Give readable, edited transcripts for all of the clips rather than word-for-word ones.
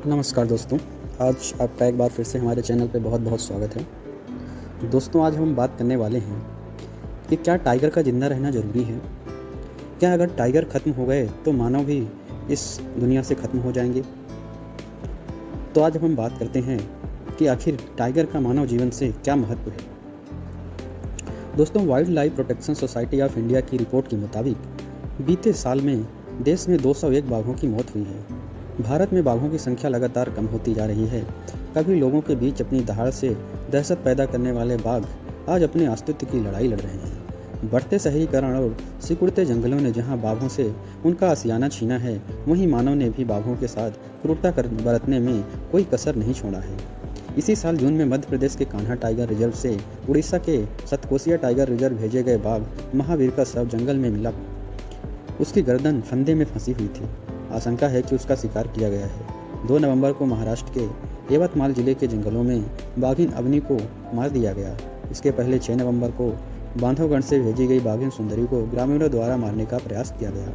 नमस्कार दोस्तों। आज आपका एक बार फिर से हमारे चैनल पे बहुत बहुत स्वागत है। दोस्तों, आज हम बात करने वाले हैं कि क्या टाइगर का ज़िंदा रहना ज़रूरी है। क्या अगर टाइगर ख़त्म हो गए तो मानव भी इस दुनिया से ख़त्म हो जाएंगे। तो आज हम बात करते हैं कि आखिर टाइगर का मानव जीवन से क्या महत्व है। दोस्तों, wild life protection society of India की रिपोर्ट के मुताबिक बीते साल में देश में 201 बाघों की मौत हुई है। भारत में बाघों की संख्या लगातार कम होती जा रही है। कभी लोगों के बीच अपनी दहाड़ से दहशत पैदा करने वाले बाघ आज अपने अस्तित्व की लड़ाई लड़ रहे हैं। बढ़ते शहरीकरण और सिकुड़ते जंगलों ने जहां बाघों से उनका आशियाना छीना है, वहीं मानव ने भी बाघों के साथ क्रूरता बरतने में कोई कसर नहीं छोड़ा है। इसी साल जून में मध्य प्रदेश के कान्हा टाइगर रिजर्व से उड़ीसा के सतकोसिया टाइगर रिजर्व भेजे गए बाघ महावीर का शव जंगल में मिला। उसकी गर्दन फंदे में फंसी हुई थी। आशंका है कि उसका शिकार किया गया है। 2 नवंबर को महाराष्ट्र के यवतमाल जिले के जंगलों में बाघिन अवनी को मार दिया गया। इसके पहले 6 नवंबर को बांधवगढ़ से भेजी गई बाघिन सुंदरी को ग्रामीणों द्वारा मारने का प्रयास किया गया।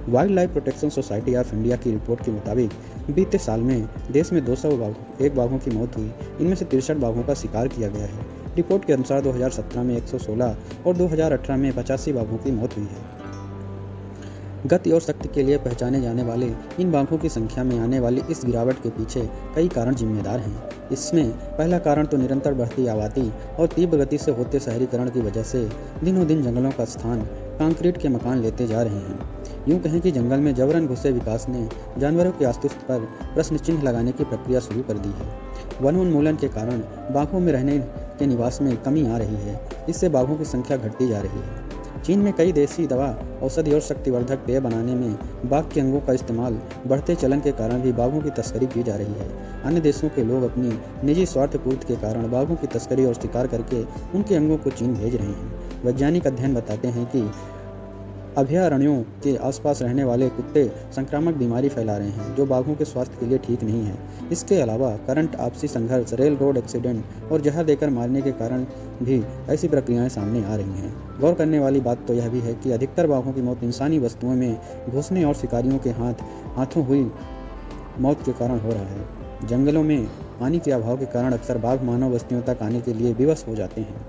Wild life protection society of India की रिपोर्ट के मुताबिक बीते साल में देश में 201 बाघों की मौत हुई। इनमें से 63 बाघों का शिकार किया गया है। रिपोर्ट के अनुसार 2017 में 116 और 2018 में 85 बाघों की मौत हुई है। गति और शक्ति के लिए पहचाने जाने वाले इन बाघों की संख्या में आने वाली इस गिरावट के पीछे कई कारण जिम्मेदार हैं। इसमें पहला कारण तो निरंतर बढ़ती आबादी और तीव्र गति से होते शहरीकरण की वजह से दिनों दिन जंगलों का स्थान कंक्रीट के मकान लेते जा रहे हैं। यूं कहें कि जंगल में जबरन घुसे विकास ने जानवरों के अस्तित्व पर प्रश्न चिन्ह लगाने की प्रक्रिया शुरू कर दी है। वन उन्मूलन के कारण बाघों में रहने के निवास में कमी आ रही है। इससे बाघों की संख्या घटती जा रही है। चीन में कई देसी दवा, औषधि और शक्तिवर्धक पेय बनाने में बाघ के अंगों का इस्तेमाल बढ़ते चलन के कारण भी बाघों की तस्करी की जा रही है। अन्य देशों के लोग अपनी निजी स्वार्थ पूर्ति के कारण बाघों की तस्करी और शिकार करके उनके अंगों को चीन भेज रहे हैं। वैज्ञानिक अध्ययन बताते हैं कि अभयारण्यों के आसपास रहने वाले कुत्ते संक्रामक बीमारी फैला रहे हैं, जो बाघों के स्वास्थ्य के लिए ठीक नहीं है। इसके अलावा करंट, आपसी संघर्ष, रेल रोड एक्सीडेंट और जहर देकर मारने के कारण भी ऐसी प्रक्रियाएं सामने आ रही हैं। गौर करने वाली बात तो यह भी है कि अधिकतर बाघों की मौत इंसानी वस्तुओं में घुसने और शिकारियों के हाथों हुई मौत के कारण हो रहा है। जंगलों में पानी के अभाव के कारण अक्सर बाघ मानव बस्तियों तक आने के लिए विवश हो जाते हैं।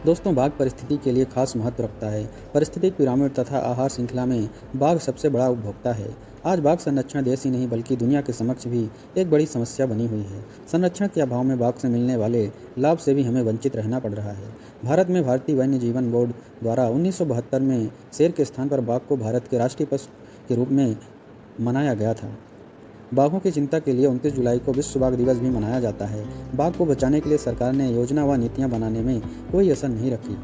दोस्तों, बाघ परिस्थिति के लिए खास महत्व रखता है। पारिस्थितिक पिरामिड तथा आहार श्रृंखला में बाघ सबसे बड़ा उपभोक्ता है। आज बाघ संरक्षण देश ही नहीं बल्कि दुनिया के समक्ष भी एक बड़ी समस्या बनी हुई है। संरक्षण के अभाव में बाघ से मिलने वाले लाभ से भी हमें वंचित रहना पड़ रहा है। भारत में भारतीय वन्य जीवन बोर्ड द्वारा 1972 में शेर के स्थान पर बाघ को भारत के राष्ट्रीय पशु के रूप में मनाया गया था। बाघों की चिंता के लिए 29 जुलाई को विश्व बाघ दिवस भी मनाया जाता है। बाघ को बचाने के लिए सरकार ने योजना व नीतियां बनाने में कोई असर नहीं रखी,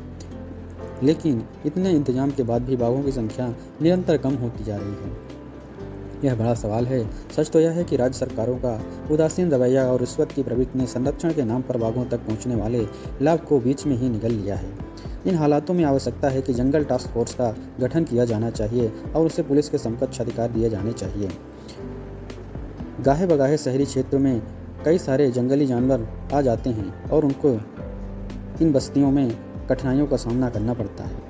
लेकिन इतने इंतजाम के बाद भी बाघों की संख्या निरंतर कम होती जा रही है। यह बड़ा सवाल है। सच तो यह है कि राज्य सरकारों का उदासीन रवैया और रिश्वत की प्रवृत्ति ने संरक्षण के नाम पर बाघों तक पहुंचने वाले लाभ को बीच में ही निगल लिया है। इन हालातों में आवश्यकता है कि जंगल टास्क फोर्स का गठन किया जाना चाहिए और उसे पुलिस के समकक्ष अधिकार दिए जाने चाहिए। गाहे बगाहे शहरी क्षेत्रों में कई सारे जंगली जानवर आ जाते हैं और उनको इन बस्तियों में कठिनाइयों का सामना करना पड़ता है।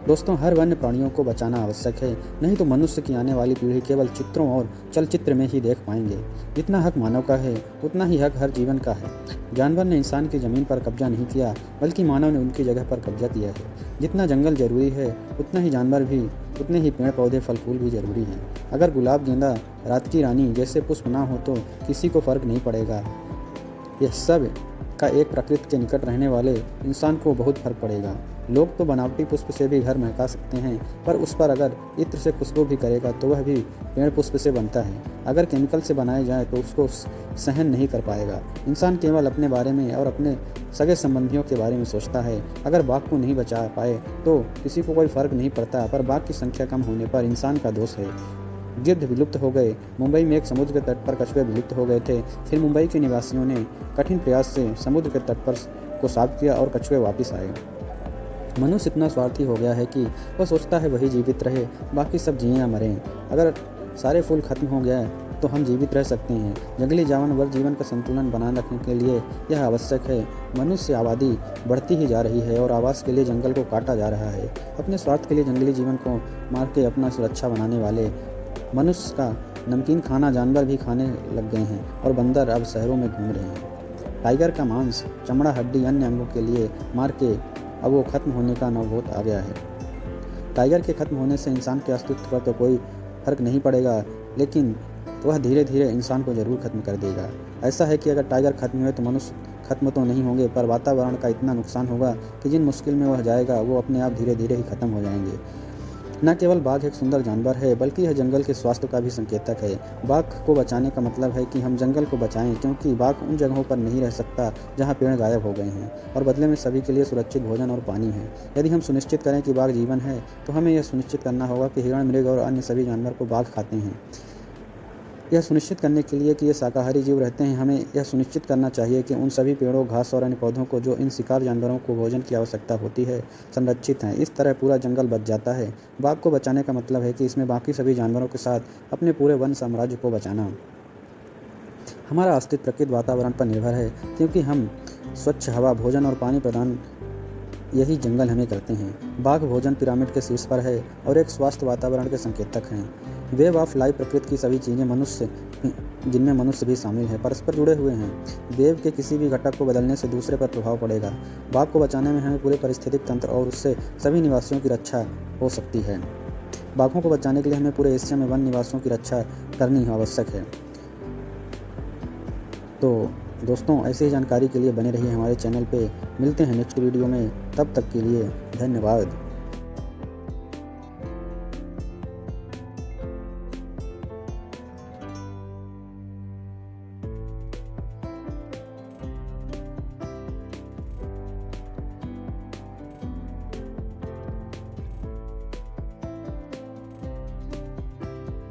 दोस्तों, हर वन्य प्राणियों को बचाना आवश्यक है, नहीं तो मनुष्य की आने वाली पीढ़ी केवल चित्रों और चलचित्र में ही देख पाएंगे। जितना हक मानव का है उतना ही हक हर जीवन का है। जानवर ने इंसान की ज़मीन पर कब्जा नहीं किया, बल्कि मानव ने उनकी जगह पर कब्जा किया है। जितना जंगल जरूरी है उतना ही जानवर भी, उतने ही पेड़ पौधे फल फूल भी जरूरी हैं। अगर गुलाब, गेंदा, रात की रानी जैसे पुष्प ना हो तो किसी को फर्क नहीं पड़ेगा। यह सब का एक प्रकृति के निकट रहने वाले इंसान को बहुत फर्क पड़ेगा। लोग तो बनावटी पुष्प से भी घर महका सकते हैं, पर उस पर अगर इत्र से खुशबू भी करेगा तो वह भी पेड़ पुष्प से बनता है। अगर केमिकल से बनाए जाए तो उसको सहन नहीं कर पाएगा। इंसान केवल अपने बारे में और अपने सगे संबंधियों के बारे में सोचता है। अगर बाघ को नहीं बचा पाए तो किसी को कोई फर्क नहीं पड़ता, पर बाघ की संख्या कम होने पर इंसान का दोष है। गिद्ध विलुप्त हो गए। मुंबई में एक समुद्र के तट पर कछुए विलुप्त हो गए थे। फिर मुंबई के निवासियों ने कठिन प्रयास से समुद्र के तट पर को साफ किया और कछुए वापस आए। मनुष्य इतना स्वार्थी हो गया है कि वह सोचता है वही जीवित रहे, बाकी सब जिए या मरें। अगर सारे फूल खत्म हो गए तो हम जीवित रह सकते हैं। जंगली जानवर जीवन का संतुलन बनाए रखने के लिए यह आवश्यक है। मनुष्य आबादी बढ़ती ही जा रही है और आवास के लिए जंगल को काटा जा रहा है। अपने स्वार्थ के लिए जंगली जीवन को मार के अपना सुरक्षा बनाने वाले मनुष्य का नमकीन खाना जानवर भी खाने लग गए हैं और बंदर अब शहरों में घूम रहे हैं। टाइगर का मांस, चमड़ा, हड्डी, अन्य अंगों के लिए मार के अब वो खत्म होने का नौबत आ गया है। टाइगर के खत्म होने से इंसान के अस्तित्व पर तो कोई फर्क नहीं पड़ेगा, लेकिन वह धीरे धीरे इंसान को जरूर खत्म कर देगा। ऐसा है कि अगर टाइगर खत्म हुए तो मनुष्य खत्म तो नहीं होंगे, पर वातावरण का इतना नुकसान होगा कि जिन मुश्किल में वह जाएगा वो अपने आप धीरे धीरे ही खत्म हो जाएंगे। न केवल बाघ एक सुंदर जानवर है, बल्कि यह जंगल के स्वास्थ्य का भी संकेतक है। बाघ को बचाने का मतलब है कि हम जंगल को बचाएं, क्योंकि बाघ उन जगहों पर नहीं रह सकता जहां पेड़ गायब हो गए हैं और बदले में सभी के लिए सुरक्षित भोजन और पानी है। यदि हम सुनिश्चित करें कि बाघ जीवन है, तो हमें यह सुनिश्चित करना होगा कि हिरण, मृग और अन्य सभी जानवर को बाघ खाते हैं। यह सुनिश्चित करने के लिए कि ये शाकाहारी जीव रहते हैं, हमें यह सुनिश्चित करना चाहिए कि उन सभी पेड़ों, घास और अन्य पौधों को जो इन शिकार जानवरों को भोजन की आवश्यकता होती है, संरक्षित हैं। इस तरह पूरा जंगल बच जाता है। बाघ को बचाने का मतलब है कि इसमें बाकी सभी जानवरों के साथ अपने पूरे वन साम्राज्य को बचाना। हमारा अस्तित्व प्रकृति वातावरण पर निर्भर है, क्योंकि हम स्वच्छ हवा, भोजन और पानी प्रदान यही जंगल हमें करते हैं। बाघ भोजन पिरामिड के शीर्ष पर है और एक स्वस्थ वातावरण के संकेतक हैं। वेब ऑफ लाइफ, प्रकृति की सभी चीज़ें मनुष्य, जिनमें मनुष्य भी शामिल है, परस्पर जुड़े हुए हैं। वेब के किसी भी घटक को बदलने से दूसरे पर प्रभाव पड़ेगा। बाघ को बचाने में हमें पूरे पारिस्थितिक तंत्र और उससे सभी निवासियों की रक्षा हो सकती है। बाघों को बचाने के लिए हमें पूरे एशिया में वन निवासियों की रक्षा करनी आवश्यक है। तो दोस्तों, ऐसी ही जानकारी के लिए बने रहिए हमारे चैनल पे। मिलते हैं नेक्स्ट वीडियो में, तब तक के लिए धन्यवाद।